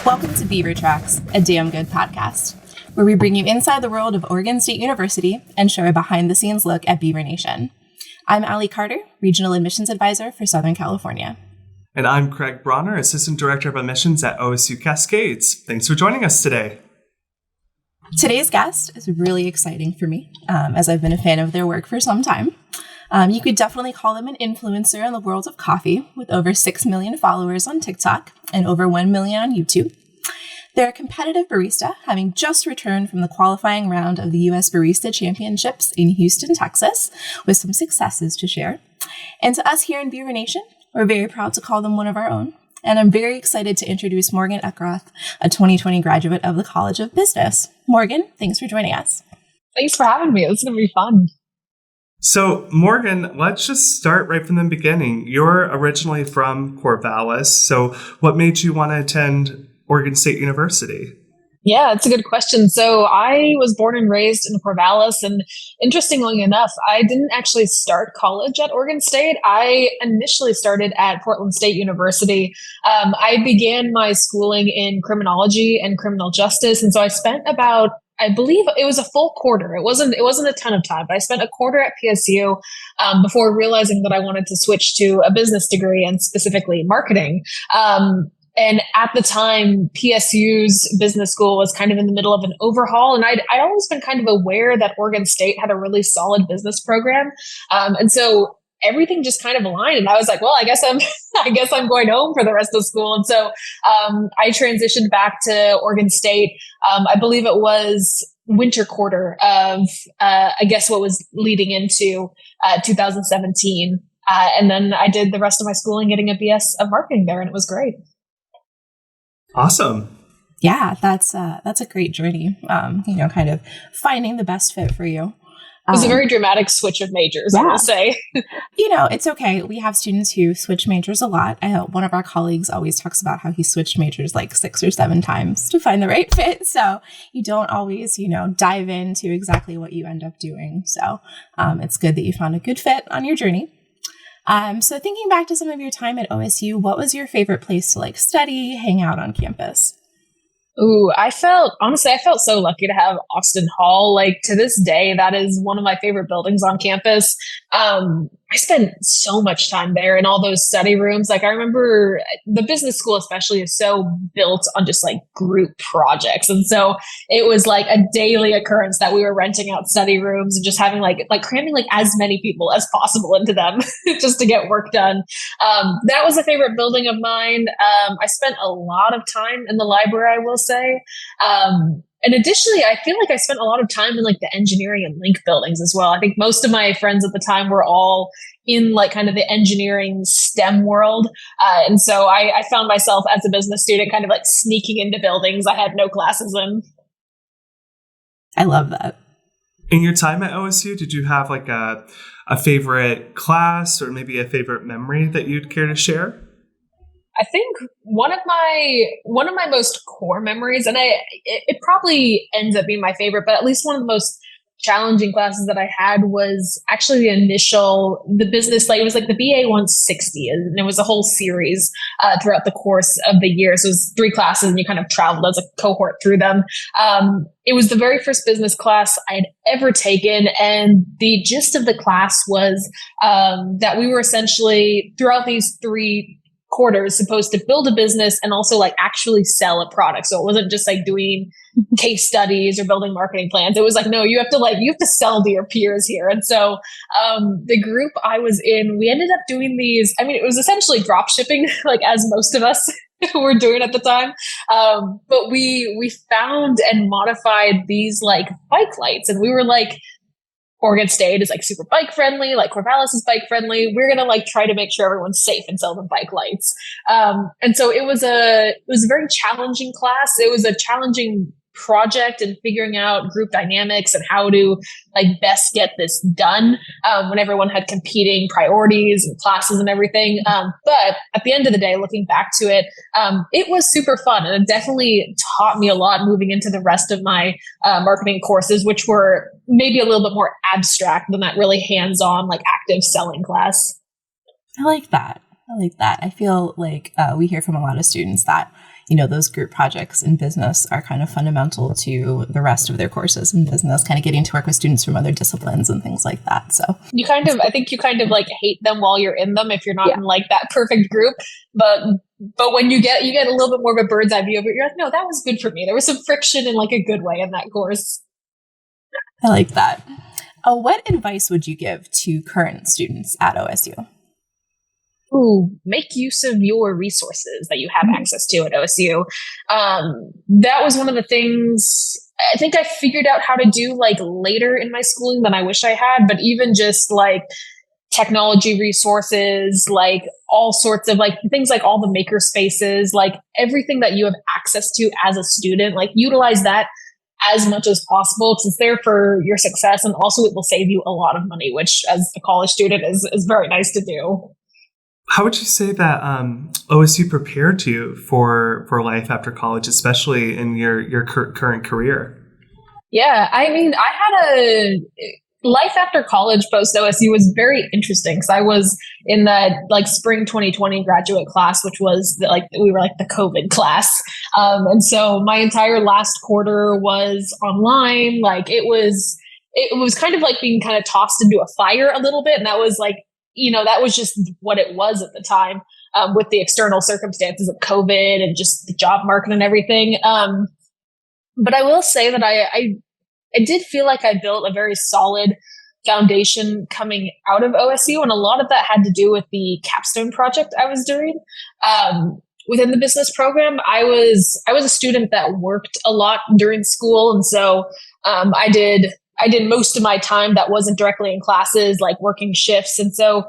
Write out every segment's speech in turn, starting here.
Welcome to Beaver Tracks, a damn good podcast, where we bring you inside the world of Oregon State University and share a behind-the-scenes look at Beaver Nation. I'm Allie Carter, Regional Admissions Advisor for Southern California. And I'm Craig Bronner, Assistant Director of Admissions at OSU Cascades. Thanks for joining us today. Today's guest is really exciting for me, as I've been a fan of their work for some time. You could definitely call them an influencer in the world of coffee, with over 6 million followers on TikTok and over 1 million on YouTube. They're a competitive barista, having just returned from the qualifying round of the U.S. Barista Championships in Houston, Texas, with some successes to share. And to us here in Beaver Nation, we're very proud to call them one of our own. And I'm very excited to introduce Morgan Eckroth, a 2020 graduate of the College of Business. Morgan, thanks for joining us. Thanks for having me. This is going to be fun. So, Morgan, let's just start right from the beginning. You're originally from Corvallis. So what made you want to attend Oregon State University? Yeah, it's a good question. So I was born and raised in Corvallis, and interestingly enough, I didn't actually start college at Oregon State. I initially started at Portland State University. I began my schooling in criminology and criminal justice, and so I spent about, I believe it was a full quarter. It wasn't a ton of time, but I spent a quarter at PSU before realizing that I wanted to switch to a business degree and specifically marketing. And at the time, PSU's business school was kind of in the middle of an overhaul. And I'd always been kind of aware that Oregon State had a really solid business program. And so everything just kind of aligned. And I was like, well, I guess I'm going home for the rest of school. And so I transitioned back to Oregon State. I believe it was winter quarter of, I guess what was leading into 2017. And then I did the rest of my schooling getting a BS of marketing there, and it was great. Awesome. Yeah, that's a great journey, kind of finding the best fit for you. It was a very dramatic switch of majors, yeah. I will say. It's okay. We have students who switch majors a lot. One of our colleagues always talks about how he switched majors like 6 or 7 times to find the right fit. So you don't always, dive into exactly what you end up doing. So it's good that you found a good fit on your journey. So thinking back to some of your time at OSU, what was your favorite place to study, hang out on campus? Ooh, I felt so lucky to have Austin Hall. To this day, that is one of my favorite buildings on campus. I spent so much time there in all those study rooms. I remember the business school especially is so built on just group projects. And so it was a daily occurrence that we were renting out study rooms and just having cramming as many people as possible into them just to get work done. That was a favorite building of mine. I spent a lot of time in the library, I will say. And additionally, I feel I spent a lot of time in the engineering and link buildings as well. I think most of my friends at the time were all in kind of the engineering STEM world. And so I found myself as a business student kind of sneaking into buildings I had no classes in. I love that. In your time at OSU, did you have a favorite class or maybe a favorite memory that you'd care to share? I think one of my most core memories, and it probably ends up being my favorite, but at least one of the most challenging classes that I had was actually the business, it was the BA 160, and it was a whole series throughout the course of the year. So it was 3 classes, and you kind of traveled as a cohort through them. It was the very first business class I had ever taken, and the gist of the class was that we were essentially, throughout these 3 quarters, supposed to build a business and also actually sell a product. So it wasn't just doing case studies or building marketing plans. It was no, you have to sell to your peers here. And so the group I was in, we ended up doing these. I mean, it was essentially drop shipping, as most of us were doing at the time. But we found and modified these bike lights, and we were Oregon State is super bike friendly, Corvallis is bike friendly. We're going to try to make sure everyone's safe and sell them bike lights. And so it was a very challenging class. It was a challenging project and figuring out group dynamics and how to best get this done when everyone had competing priorities and classes and everything. But at the end of the day, looking back to it, it was super fun, and it definitely taught me a lot moving into the rest of my marketing courses, which were maybe a little bit more abstract than that really hands-on active selling class. I like that. I like that. I feel like we hear from a lot of students that, those group projects in business are kind of fundamental to the rest of their courses in business, kind of getting to work with students from other disciplines and things like that. So I think you kind of like hate them while you're in them if you're not in like that perfect group. But when you get a little bit more of a bird's eye view of it, you're like, no, that was good for me. There was some friction in like a good way in that course. I like that. What advice would you give to current students at OSU? Ooh, make use of your resources that you have access to at OSU. That was one of the things I think I figured out how to do like later in my schooling than I wish I had, but even just like technology resources, like all sorts of like things like all the maker spaces, like everything that you have access to as a student, like utilize that as much as possible. It's there for your success. And also it will save you a lot of money, which as a college student is very nice to do. How would you say that OSU prepared you for life after college, especially in your current career? Yeah, I mean, I had a life after college post OSU was very interesting because I was in that like spring 2020 graduate class, which was we were like the COVID class. And so my entire last quarter was online. Like it was kind of like being kind of tossed into a fire a little bit. And that was like, that was just what it was at the time with the external circumstances of COVID and just the job market and everything. But I will say that I did feel like I built a very solid foundation coming out of OSU. And a lot of that had to do with the capstone project I was doing. Within the business program, I was a student that worked a lot during school. And so I did most of my time that wasn't directly in classes, like working shifts. And so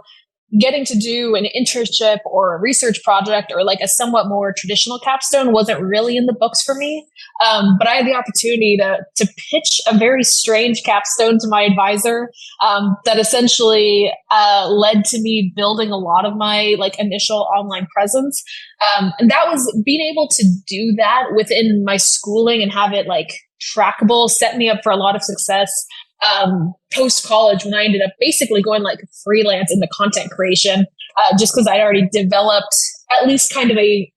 getting to do an internship or a research project or like a somewhat more traditional capstone wasn't really in the books for me. But I had the opportunity to pitch a very strange capstone to my advisor that essentially led to me building a lot of my like initial online presence. And that was being able to do that within my schooling and have it like trackable, set me up for a lot of success post college when I ended up basically going like freelance in the content creation, just because I'd already developed at least kind of a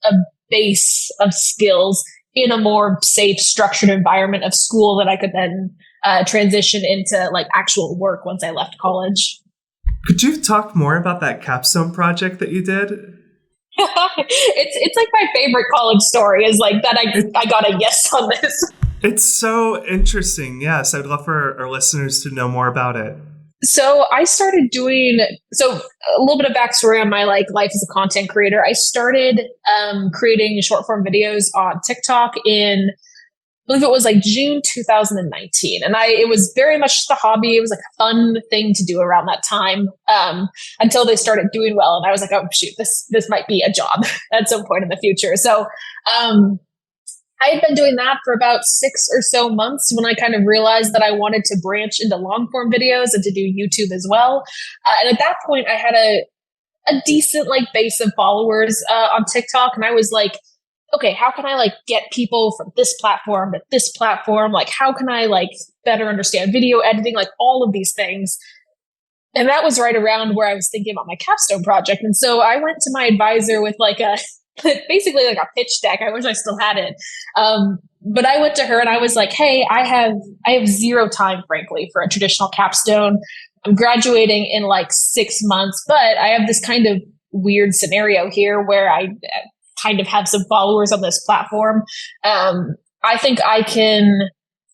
base of skills in a more safe, structured environment of school that I could then transition into like actual work once I left college. Could you talk more about that capstone project that you did? It's like my favorite college story is like that I got a yes on this. It's so interesting. Yes, I'd love for our listeners to know more about it. So I started a little bit of backstory on my like life as a content creator. I started creating short form videos on TikTok in, I believe it was like June 2019. And it was very much just a hobby. It was like a fun thing to do around that time until they started doing well. And I was like, oh shoot, this might be a job at some point in the future. So I had been doing that for about 6 or so months when I kind of realized that I wanted to branch into long form videos and to do YouTube as well. And at that point, I had a decent like base of followers on TikTok. And I was like, okay, how can I like get people from this platform to this platform? Like, how can I like better understand video editing? Like all of these things. And that was right around where I was thinking about my capstone project. And so I went to my advisor with like basically like a pitch deck. I wish I still had it. But I went to her and I was like, hey, I have zero time, frankly, for a traditional capstone. I'm graduating in like 6 months, but I have this kind of weird scenario here where I kind of have some followers on this platform. I think I can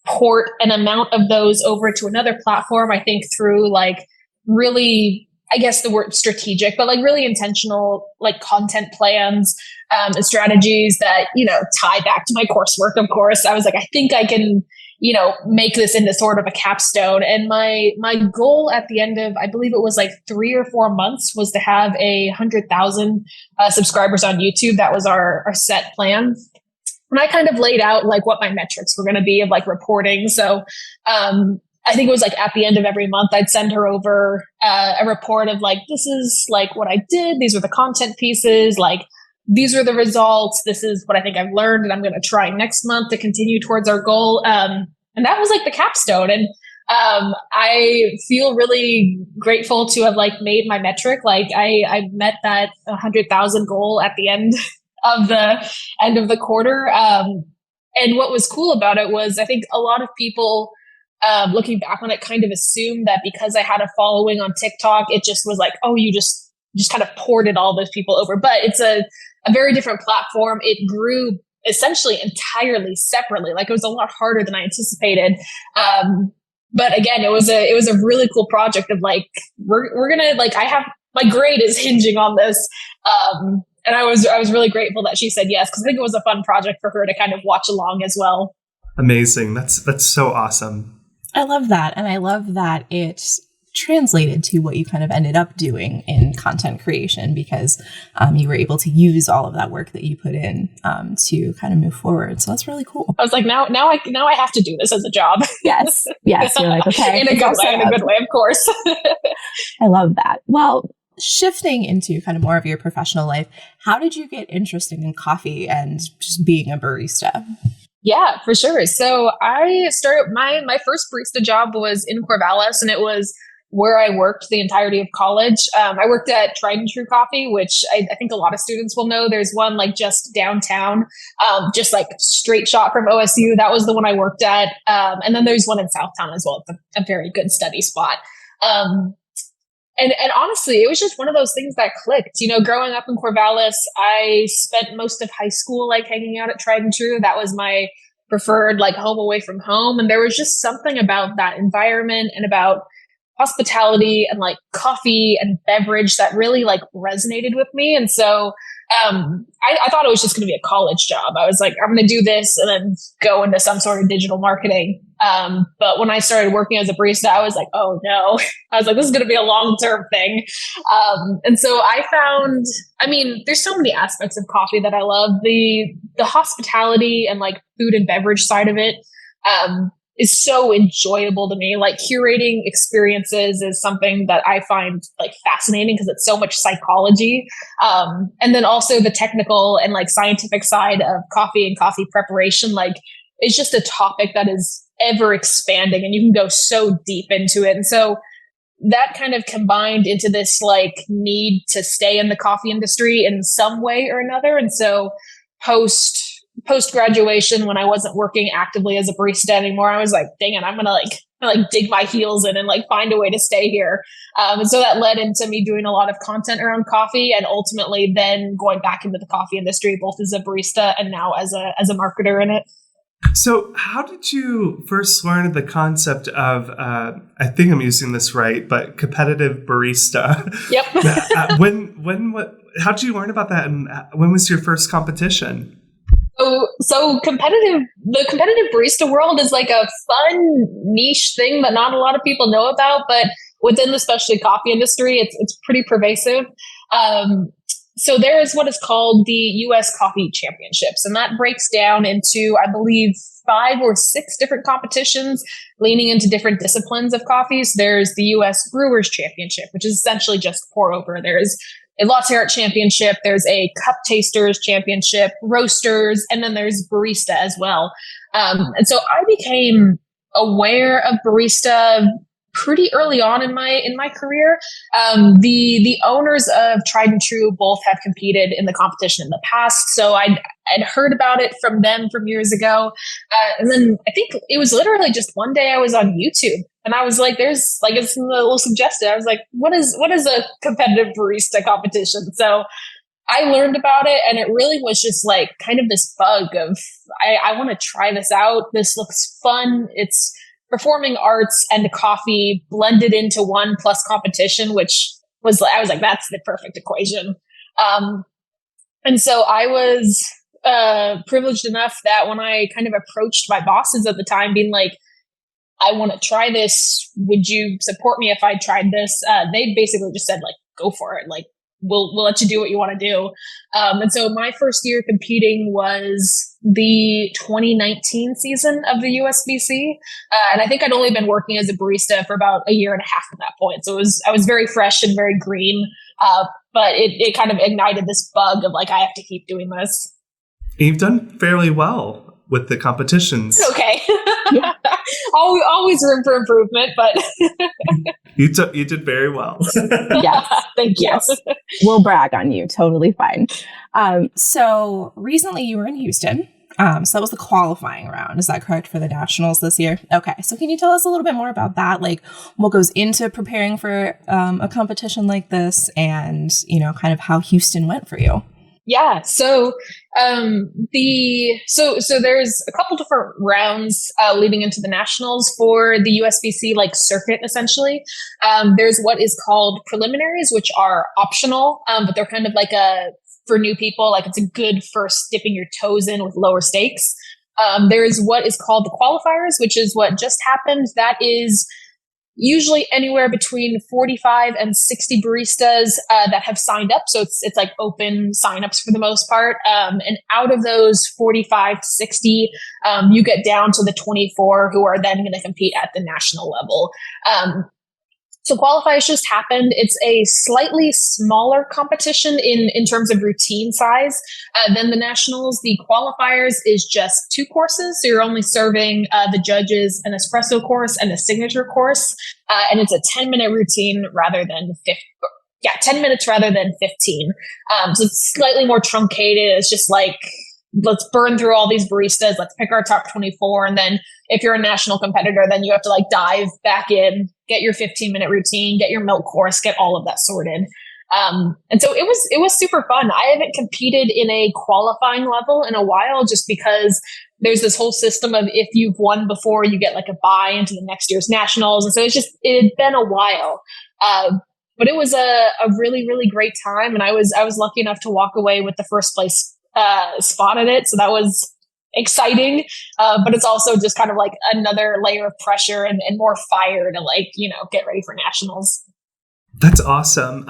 port an amount of those over to another platform. I think through like really, I guess the word strategic, but like really intentional, like content plans and strategies that, tie back to my coursework, of course. I was like, I think I can, make this into sort of a capstone. And my goal at the end of, I believe it was like 3 or 4 months, was to have 100,000 subscribers on YouTube. That was our set plan. And I kind of laid out like what my metrics were going to be of like reporting. So, I think it was like at the end of every month, I'd send her over a report of like, this is like what I did. These were the content pieces. Like, these are the results. This is what I think I've learned and I'm going to try next month to continue towards our goal. And that was like the capstone. And I feel really grateful to have like made my metric. Like I met that 100,000 goal at the end of the quarter. And what was cool about it was I think a lot of people, looking back on it, kind of assumed that because I had a following on TikTok, it just was like, oh, you just kind of ported all those people over. But it's a very different platform. It grew essentially entirely separately. Like it was a lot harder than I anticipated. But again, it was a really cool project of like, we're gonna like, I have my grade is hinging on this. And I was really grateful that she said yes, because I think it was a fun project for her to kind of watch along as well. Amazing. That's so awesome. I love that. And I love that it's translated to what you kind of ended up doing in content creation, because you were able to use all of that work that you put in to kind of move forward. So that's really cool. I was like, now I have to do this as a job. Yes. You're like, okay. in a good way, of course. I love that. Well, shifting into kind of more of your professional life, how did you get interested in coffee and just being a barista? Yeah, for sure. So I started my first barista job was in Corvallis, and it was where I worked the entirety of college. I worked at Tried and True Coffee, which I think a lot of students will know. There's one like just downtown, just like straight shot from OSU. That was the one I worked at. And then there's one in Southtown as well. It's a very good study spot. And honestly, it was just one of those things that clicked. You know, growing up in Corvallis, I spent most of high school like hanging out at Tried and True. That was my preferred like home away from home. And there was just something about that environment and about hospitality and like coffee and beverage that really like resonated with me. And so I thought it was just going to be a college job. I was like, I'm going to do this and then go into some sort of digital marketing. But when I started working as a barista, I was like, oh no, I was like, this is going to be a long-term thing. And so I found, there's so many aspects of coffee that I love. The hospitality and like food and beverage side of it, is so enjoyable to me. Like curating experiences is something that I find like fascinating because it's so much psychology. And then also the technical and like scientific side of coffee and coffee preparation, like it's just a topic that is ever expanding and you can go so deep into it. And so that kind of combined into this like need to stay in the coffee industry in some way or another. And so post graduation, when I wasn't working actively as a barista anymore, I was like, dang it, I'm gonna dig my heels in and like find a way to stay here. And so that led into me doing a lot of content around coffee and ultimately then going back into the coffee industry, both as a barista and now as a marketer in it. So how did you first learn the concept of, I think I'm using this right, but competitive barista? Yep. How did you learn about that? And when was your first competition? So the competitive barista world is like a fun niche thing that not a lot of people know about, but within the specialty coffee industry, it's pretty pervasive. So there is what is called the U.S. Coffee Championships, and that breaks down into, I believe, 5 or 6 different competitions leaning into different disciplines of coffees. There's the U.S. Brewers Championship, which is essentially just pour over. There's a latte art championship, there's a cup tasters championship, roasters, and then there's barista as well. And so I became aware of barista pretty early on in my career. The owners of Tried and True both have competed in the competition in the past, so I'd heard about it from them from years ago. And then I think it was literally just one day I was on YouTube and I was like, there's like, it's a little suggested. I was like, what is a competitive barista competition? So I learned about it and it really was just like kind of this bug of, I want to try this out. This looks fun. It's performing arts and coffee blended into one plus competition, which was, I was like, that's the perfect equation. And so I was privileged enough that when I kind of approached my bosses at the time being like, I want to try this. Would you support me if I tried this? They basically just said like, go for it. Like, we'll let you do what you want to do. And so my first year competing was the 2019 season of the USBC. And I think I'd only been working as a barista for about a year and a half at that point. So I was very fresh and very green. But it kind of ignited this bug of like, I have to keep doing this. You've done fairly well with the competitions. Okay. always room for improvement, but You did very well. Yes. Thank you. Yes. We'll brag on you. Totally fine. So recently you were in Houston. So that was the qualifying round. Is that correct for the nationals this year? Okay. So can you tell us a little bit more about that? Like what goes into preparing for a competition like this and, kind of how Houston went for you? Yeah. So so there's a couple different rounds leading into the nationals for the USBC circuit. Essentially, there's what is called preliminaries, which are optional, but they're kind of for new people, it's a good first dipping your toes in with lower stakes. There is what is called the qualifiers, which is what just happened. That is usually anywhere between 45 and 60 baristas that have signed up. So it's open signups for the most part. And out of those 45 to 60, you get down to the 24 who are then going to compete at the national level. So qualifiers just happened. It's a slightly smaller competition in terms of routine size than the nationals. The qualifiers is just 2 courses. So you're only serving the judges an espresso course and a signature course. And it's a 10-minute routine rather than 10 minutes rather than 15. So it's slightly more truncated. It's just let's burn through all these baristas. Let's pick our top 24. And then if you're a national competitor, then you have to dive back in, get your 15-minute routine, get your milk course, get all of that sorted. And so it was super fun. I haven't competed in a qualifying level in a while just because there's this whole system of if you've won before, you get a bye into the next year's nationals. And so it had been a while. But it was a really, really great time. And I was lucky enough to walk away with the first place spot at it. So that was exciting. But it's also just kind of another layer of pressure and more fire to get ready for nationals. That's awesome.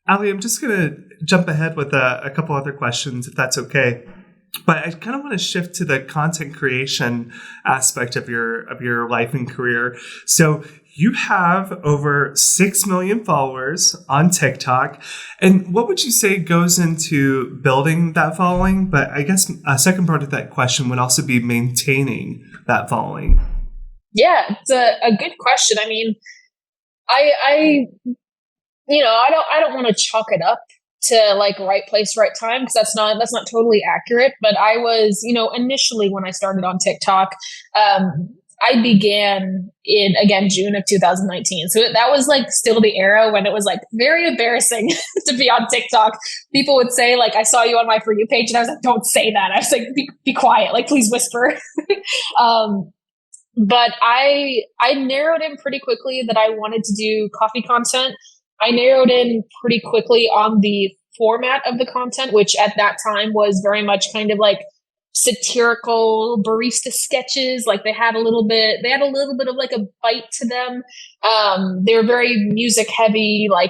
Ali, I'm just going to jump ahead with a couple other questions, if that's okay. But I kind of want to shift to the content creation aspect of your life and career. So you have over 6 million followers on TikTok. And what would you say goes into building that following? But I guess a second part of that question would also be maintaining that following. Yeah, it's a good question. I mean, I don't want to chalk it up to right place, right time, because that's not totally accurate. But I was, initially when I started on TikTok, I began in, again, June of 2019. So that was still the era when it was very embarrassing to be on TikTok. People would say I saw you on my For You page, and I was don't say that. I was be quiet, please whisper. But I narrowed in pretty quickly that I wanted to do coffee content. I narrowed in pretty quickly on the format of the content, which at that time was very much kind of satirical barista sketches. They had a little bit of a bite to them. They were very music heavy. I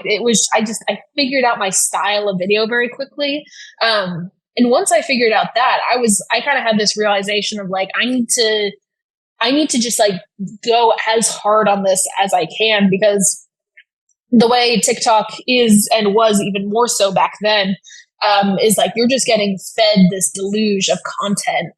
figured out my style of video very quickly. And once I figured out that, I kind of had this realization of I need to just go as hard on this as I can, because the way TikTok is and was even more so back then, is you're just getting fed this deluge of content.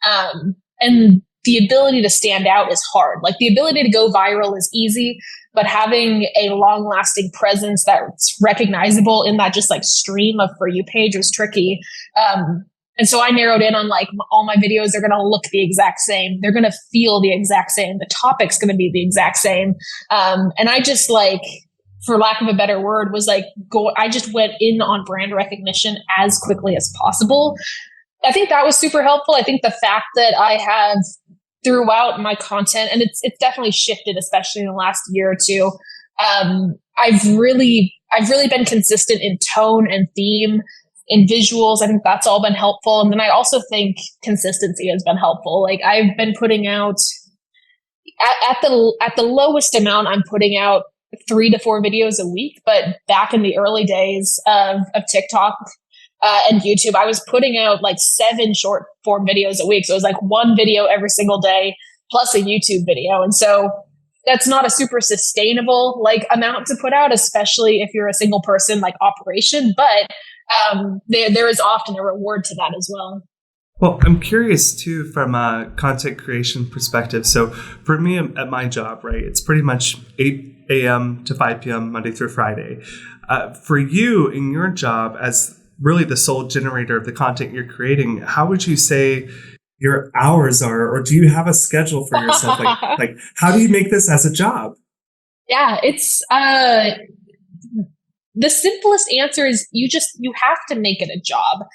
And the ability to stand out is hard. The ability to go viral is easy, but having a long lasting presence that's recognizable in that just stream of For You page was tricky. And so I narrowed in on all my videos are going to look the exact same. They're going to feel the exact same. The topic's going to be the exact same. And I just for lack of a better word, was I just went in on brand recognition as quickly as possible. I think that was super helpful. I think the fact that I have throughout my content, and it's definitely shifted, especially in the last year or two. I've really been consistent in tone and theme, in visuals. I think that's all been helpful. And then I also think consistency has been helpful. I've been putting out at the lowest amount, I'm putting out 3 to 4 videos a week. But back in the early days of TikTok and YouTube, I was putting out 7 short form videos a week. So it was 1 video every single day plus a YouTube video. And so that's not a super sustainable amount to put out, especially if you're a single person operation. But there is often a reward to that as well. Well, I'm curious too from a content creation perspective. So for me at my job, right, it's pretty much 8 a.m. to 5 p.m. Monday through Friday. For you in your job as really the sole generator of the content you're creating, how would you say your hours are, or do you have a schedule for yourself? Like how do you make this as a job? Yeah, it's the simplest answer is you have to make it a job.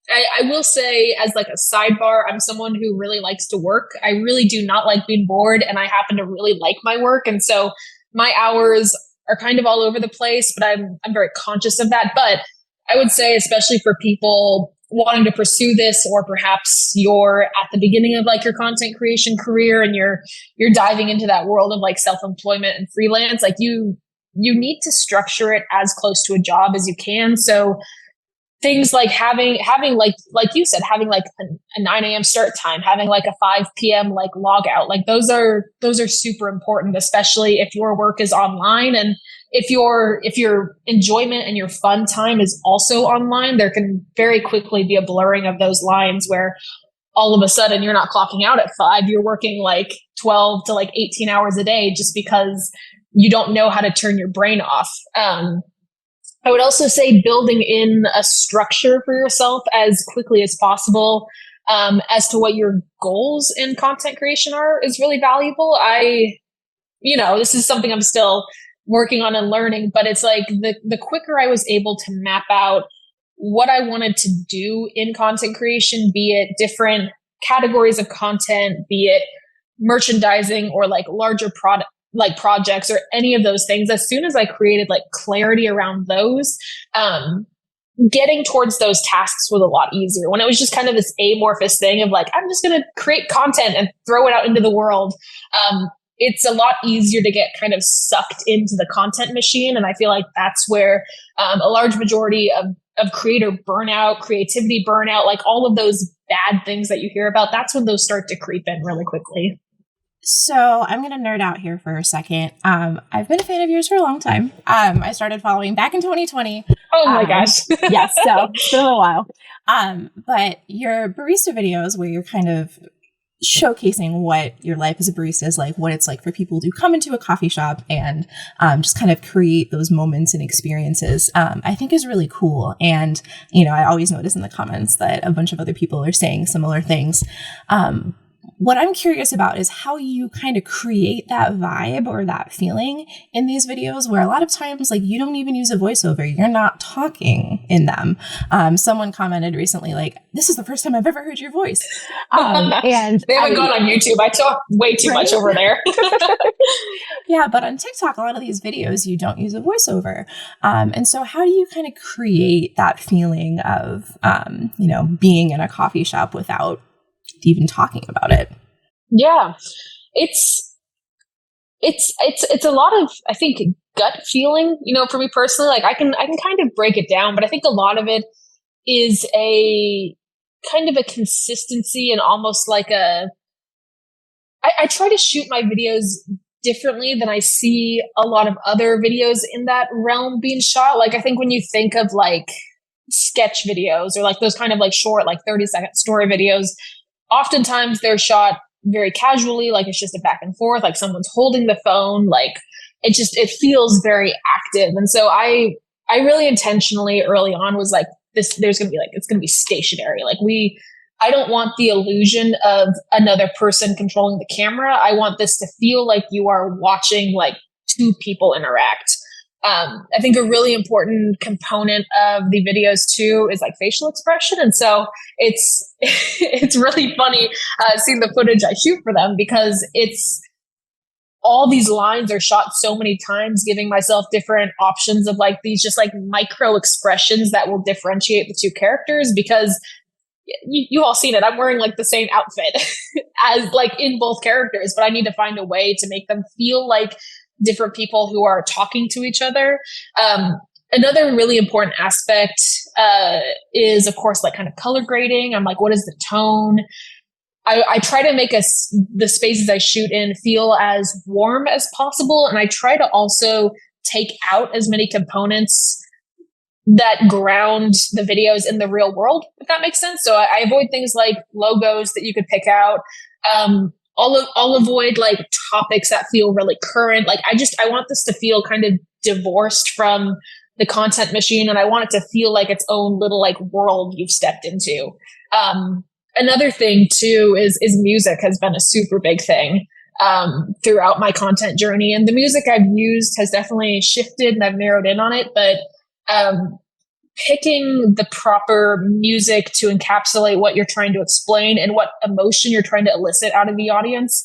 I will say, as like a sidebar, I'm someone who really likes to work. I really do not like being bored, and I happen to really like my work. And so my hours are kind of all over the place, but I'm very conscious of that. But I would say, especially for people wanting to pursue this, or perhaps you're at the beginning of like your content creation career and you're diving into that world of like self-employment and freelance, like you need to structure it as close to a job as you can. So things like having like you said, having like a 9 a.m. start time, having like a 5 p.m. like log out, like those are super important, especially if your work is online. And if your enjoyment and your fun time is also online, there can very quickly be a blurring of those lines where all of a sudden you're not clocking out at 5, you're working like 12 to like 18 hours a day just because you don't know how to turn your brain off. I would also say building in a structure for yourself as quickly as possible as to what your goals in content creation are is really valuable. This is something I'm still working on and learning, but it's like the quicker I was able to map out what I wanted to do in content creation, be it different categories of content, be it merchandising or like larger product like projects or any of those things, as soon as I created like clarity around those, getting towards those tasks was a lot easier. When it was just kind of this amorphous thing of like, I'm just going to create content and throw it out into the world. It's a lot easier to get kind of sucked into the content machine. And I feel like that's where a large majority of creator burnout, creativity burnout, like all of those bad things that you hear about, that's when those start to creep in really quickly. So I'm going to nerd out here for a second. I've been a fan of yours for a long time. I started following back in 2020. Oh my gosh. Yes, so it's been a little while. But your barista videos where you're kind of showcasing what your life as a barista is like, what it's like for people to come into a coffee shop and just kind of create those moments and experiences, I think is really cool. And, I always notice in the comments that a bunch of other people are saying similar things. What I'm curious about is how you kind of create that vibe or that feeling in these videos where a lot of times, like, you don't even use a voiceover. You're not talking in them. Someone commented recently, like, this is the first time I've ever heard your voice. And they haven't gone on YouTube. I talk way too much over there. Yeah, but on TikTok, a lot of these videos, you don't use a voiceover. And so how do you kind of create that feeling of, being in a coffee shop without even talking about it? Yeah, it's a lot of, I think, gut feeling, for me personally. Like I can kind of break it down, but I think a lot of it is a kind of a consistency and almost like I try to shoot my videos differently than I see a lot of other videos in that realm being shot. Like I think when you think of like sketch videos or like those kind of like short, like 30-second story videos, oftentimes they're shot very casually, like it's just a back and forth, like someone's holding the phone, like it feels very active. And so I really intentionally early on was like, it's going to be stationary. Like I don't want the illusion of another person controlling the camera. I want this to feel like you are watching like two people interact. I think a really important component of the videos too is like facial expression. And so it's really funny seeing the footage I shoot for them, because it's all these lines are shot so many times, giving myself different options of like these just like micro expressions that will differentiate the two characters, because you all seen it. I'm wearing like the same outfit as like in both characters, but I need to find a way to make them feel like different people who are talking to each other. Another really important aspect is, of course, like kind of color grading. I'm like, what is the tone? I try to make the spaces I shoot in feel as warm as possible. And I try to also take out as many components that ground the videos in the real world, if that makes sense. So I avoid things like logos that you could pick out. I'll avoid like topics that feel really current. Like I want this to feel kind of divorced from the content machine, and I want it to feel like its own little like world you've stepped into. Another thing too is music has been a super big thing throughout my content journey, and the music I've used has definitely shifted and I've narrowed in on it, but picking the proper music to encapsulate what you're trying to explain and what emotion you're trying to elicit out of the audience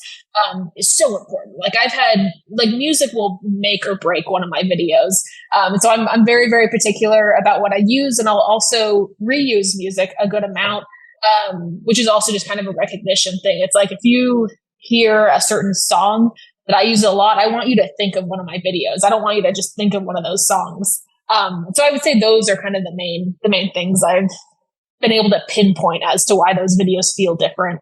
is so important. Like I've had, like, music will make or break one of my videos. And so I'm very, very particular about what I use, and I'll also reuse music a good amount, which is also just kind of a recognition thing. It's like, if you hear a certain song that I use a lot, I want you to think of one of my videos. I don't want you to just think of one of those songs. So I would say those are kind of the main things I've been able to pinpoint as to why those videos feel different.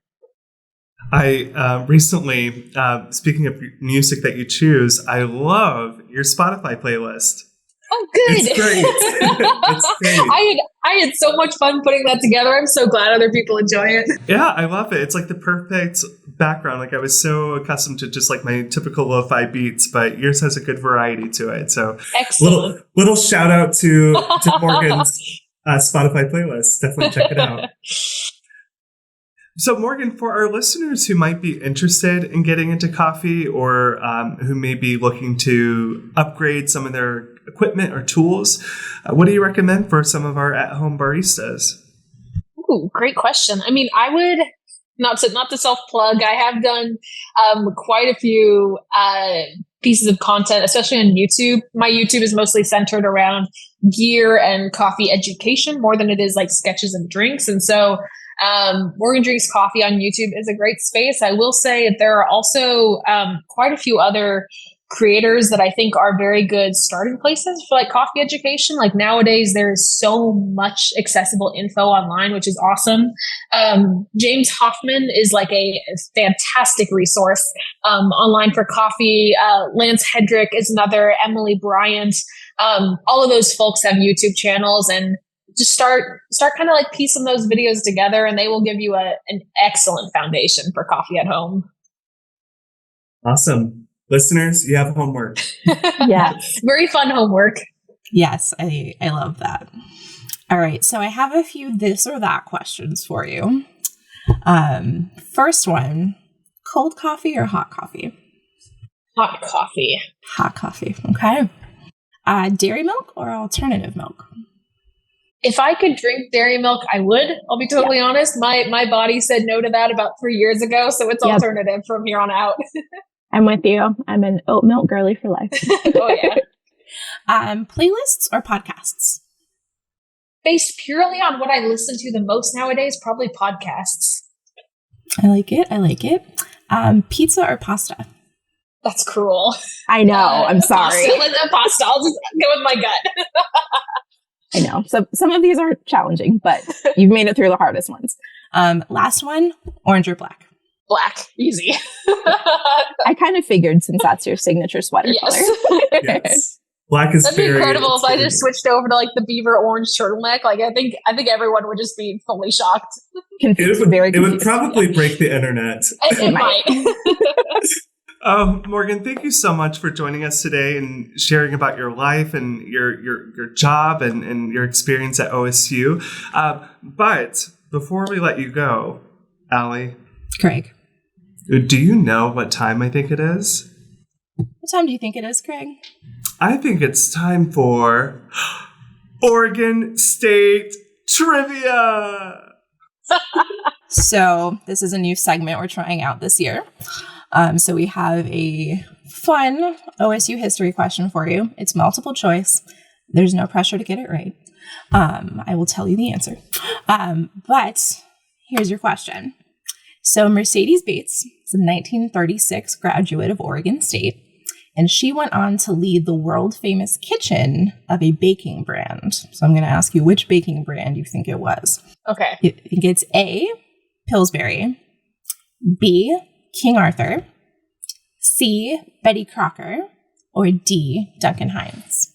I recently, speaking of music that you choose, I love your Spotify playlist. Oh, good. It's great. It's great. I had so much fun putting that together. I'm so glad other people enjoy it. Yeah, I love it. It's like the perfect background. Like I was so accustomed to just like my typical lo-fi beats, but yours has a good variety to it. So excellent. Little shout out to Morgan's Spotify playlist. Definitely check it out. So Morgan, for our listeners who might be interested in getting into coffee, or who may be looking to upgrade some of their equipment or tools, what do you recommend for some of our at-home baristas? Ooh, great question. I mean, I would, not to self-plug, I have done quite a few pieces of content, especially on YouTube. My YouTube is mostly centered around gear and coffee education more than it is like sketches and drinks. And so Morgan Drinks Coffee on YouTube is a great space. I will say there are also quite a few other creators that I think are very good starting places for like coffee education. Like nowadays, there's so much accessible info online, which is awesome. James Hoffman is like a fantastic resource online for coffee. Lance Hedrick is another. Emily Bryant. All of those folks have YouTube channels, and just start kind of like piecing those videos together, and they will give you an excellent foundation for coffee at home. Awesome. Listeners, you have homework. Yes. Very fun homework. Yes, I love that. All right, so I have a few this or that questions for you. First one, cold coffee or hot coffee? Hot coffee. Hot coffee, okay. Dairy milk or alternative milk? If I could drink dairy milk, I would. I'll be totally honest. My body said no to that about 3 years ago, so it's alternative from here on out. I'm with you. I'm an oat milk girly for life. Oh, yeah. Playlists or podcasts? Based purely on what I listen to the most nowadays, probably podcasts. I like it. Pizza or pasta? That's cruel. I know. I'm sorry. Pasta. I'll just go with my gut. I know. So some of these are challenging, but you've made it through the hardest ones. Last one, orange or black? Black. Easy. I kind of figured, since that's your signature sweater color. Yes. Black is That'd be incredible if I just switched over to like the Beaver orange turtleneck. Like I think everyone would just be fully shocked. It would probably break the internet. It might. Morgan, thank you so much for joining us today and sharing about your life and your job and your experience at OSU. But before we let you go, Allie. Craig. Do you know what time I think it is? What time do you think it is, Craig? I think it's time for Oregon State Trivia. So this is a new segment we're trying out this year. So we have a fun OSU history question for you. It's multiple choice. There's no pressure to get it right. I will tell you the answer. But here's your question. So Mercedes Bates is a 1936 graduate of Oregon State, and she went on to lead the world-famous kitchen of a baking brand. So I'm going to ask you which baking brand you think it was. Okay. You think it's A, Pillsbury, B, King Arthur, C, Betty Crocker, or D, Duncan Hines?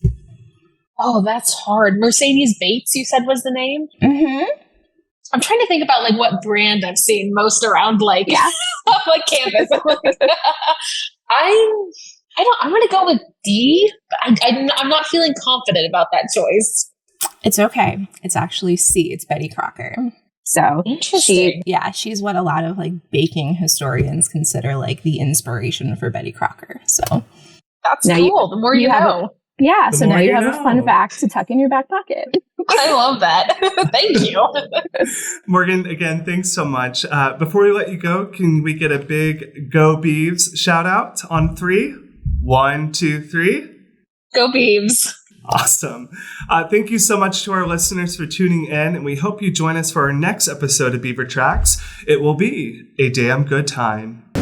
Oh, that's hard. Mercedes Bates, you said was the name? Mm-hmm. I'm trying to think about like what brand I've seen most around like, like campus. I'm going to go with D, but I'm not feeling confident about that choice. It's okay. It's actually C. It's Betty Crocker. So Interesting. She's what a lot of like baking historians consider like the inspiration for Betty Crocker. So that's now cool. The more you know. So now you have a fun fact to tuck in your back pocket. I love that. Thank you. Morgan, again, thanks so much. Before we let you go, can we get a big Go Beavs shout out on 3? 1, 2, 3. Go Beavs. Awesome. Thank you so much to our listeners for tuning in, and we hope you join us for our next episode of Beaver Tracks. It will be a damn good time.